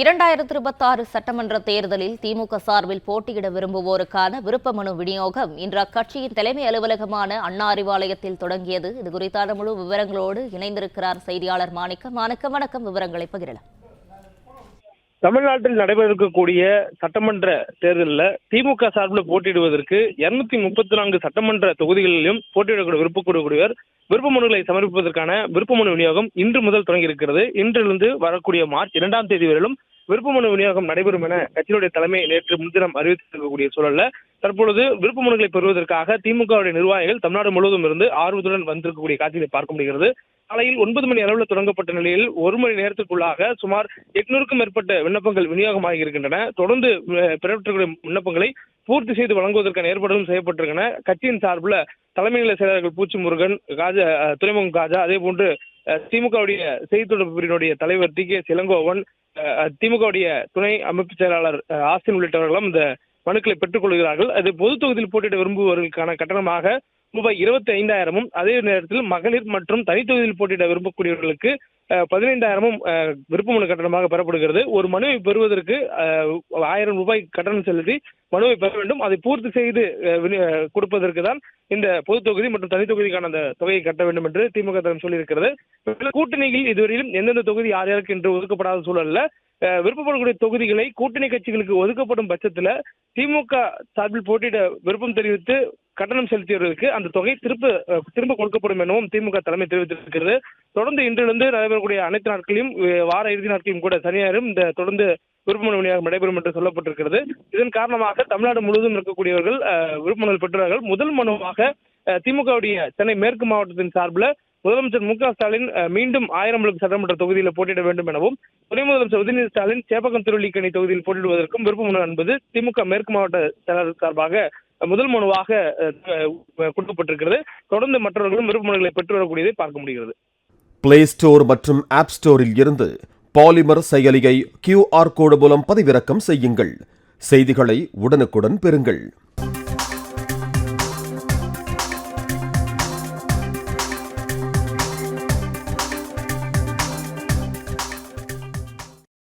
2026 சட்டமன்ற தேர்தலில் திமுக சார்பில் போட்டியிட விரும்புவோருக்கான விருப்ப மனு விநியோகம் இன்று அக்கட்சியின் தலைமை அலுவலகமான அண்ணா அறிவாலயத்தில் தொடங்கியது. இதுகுறித்தான முழு விவரங்களோடு இணைந்திருக்கிறார் செய்தியாளர் மாணிக்கம். வணக்கம், விவரங்களை பகிரலாம். தமிழ்நாட்டில் நடைபெறக்கூடிய சட்டமன்ற தேர்தலில் திமுக சார்பில் போட்டியிடுவதற்கு 234 சட்டமன்ற தொகுதிகளிலும் போட்டியிடக்கூடிய விருப்பக்கூடக்கூடியவர் விருப்ப மனுக்களை சமர்ப்பிப்பதற்கான விருப்ப மனு விநியோகம் இன்று முதல் தொடங்கியிருக்கிறது. இன்றிலிருந்து வரக்கூடிய மார்ச் 2ஆம் தேதி வரையிலும் விருப்ப மனு விநியோகம் நடைபெறும் என கட்சியினுடைய தலைமை நேற்று முன்தினம் அறிவித்திருக்கக்கூடிய சூழல்ல தற்பொழுது விருப்ப மனுக்களை பெறுவதற்காக திமுகவுடைய நிர்வாகிகள் தமிழ்நாடு முழுவதும் இருந்து ஆர்வத்துடன் வந்திருக்கக்கூடிய காட்சிகளை பார்க்க முடிகிறது. காலையில் 9 மணி அளவில் தொடங்கப்பட்ட நிலையில் 1 மணி நேரத்திற்குள்ளாக சுமார் 800க்கும் மேற்பட்ட விண்ணப்பங்கள் விநியோகமாகி இருக்கின்றன. தொடர்ந்து பெறப்பட்ட விண்ணப்பங்களை பூர்த்தி செய்து வழங்குவதற்கான ஏற்பாடுகளும் செய்யப்பட்டிருக்கின்றன. கட்சியின் சார்பில் தலைமை நிலை செயலாளர்கள் பூச்சி முருகன், துறைமுகம் காஜா, அதே போன்று திமுகவுடைய செய்தி தொடர்பு பிரிவினுடைய தலைவர் டி.கே. இளங்கோவன், திமுகவுடைய துணை அமைப்பு செயலாளர் ஆஸ்தின் உள்ளிட்டவர்களும் இந்த மனுக்களை பெற்றுக் கொள்கிறார்கள். அது பொது தொகுதியில் போட்டியிட விரும்புபவர்களுக்கான கட்டணமாக ரூபாய் 25,000 அதே நேரத்தில் மகளிர் மற்றும் தனித்தொகுதியில் போட்டியிட விரும்பக்கூடியவர்களுக்கு 15,000 விருப்ப மனு கட்டணமாக பெறப்படுகிறது. ஒரு மனுவை பெறுவதற்கு 1000 ரூபாய் கட்டணம் செலுத்தி மனுவை பெற வேண்டும். அதை பூர்த்தி செய்து கொடுப்பதற்கு தான் இந்த பொது தொகுதி மற்றும் தனித்தொகுதிக்கான அந்த தொகையை கட்ட வேண்டும் என்று திமுக தரப்பு சொல்லியிருக்கிறது. கூட்டணியில் இதுவரையிலும் எந்தெந்த தொகுதி யார் யாருக்கு என்று ஒதுக்கப்படாத சூழல்ல விருப்பப்படக்கூடிய தொகுதிகளை கூட்டணி கட்சிகளுக்கு ஒதுக்கப்படும் பட்சத்தில் திமுக சார்பில் போட்டியிட விருப்பம் தெரிவித்து கட்டணம் செலுத்தியவர்களுக்கு அந்த தொகை திரும்ப கொடுக்கப்படும் எனவும் திமுக தலைமை தெரிவித்திருக்கிறது. தொடர்ந்து இன்றிலிருந்து நடைபெறக்கூடிய அனைத்து நாட்களையும் வார இறுதி நாட்களையும் கூட சனியாரும் இந்த தொடர்ந்து விருப்ப மனு விநியோகம் நடைபெறும் என்று சொல்லப்பட்டிருக்கிறது. இதன் காரணமாக தமிழ்நாடு முழுவதும் இருக்கக்கூடியவர்கள் விருப்ப மனு பெற்றுள்ளார்கள். முதல் மனுவாக திமுகவுடைய சென்னை மேற்கு மாவட்டத்தின் சார்பில் முதலமைச்சர் மு.க. ஸ்டாலின் மீண்டும் 1000 சட்டமன்ற தொகுதியில் போட்டியிட வேண்டும் எனவும், துணை முதலமைச்சர் உதயநிதி ஸ்டாலின் சேப்பகம் திருவல்லிக்கேணி தொகுதியில் போட்டியிடுவதற்கும் விருப்ப மனு என்பது திமுக மேற்கு மாவட்ட செயலாளர் சார்பாக முதல் மனுவாக கொடுக்கப்பட்டிருக்கிறது. தொடர்ந்து மற்றவர்களும் விருப்ப மனுக்களை பெற்று வரக்கூடியதை பார்க்க முடிகிறது. பிளே ஸ்டோர் மற்றும் ஆப் ஸ்டோரில் இருந்து பாலிமர் செயலியை QR கோடு மூலம் பதிவிறக்கம் செய்யுங்கள். செய்திகளை உடனுக்குடன் பெறுங்கள்.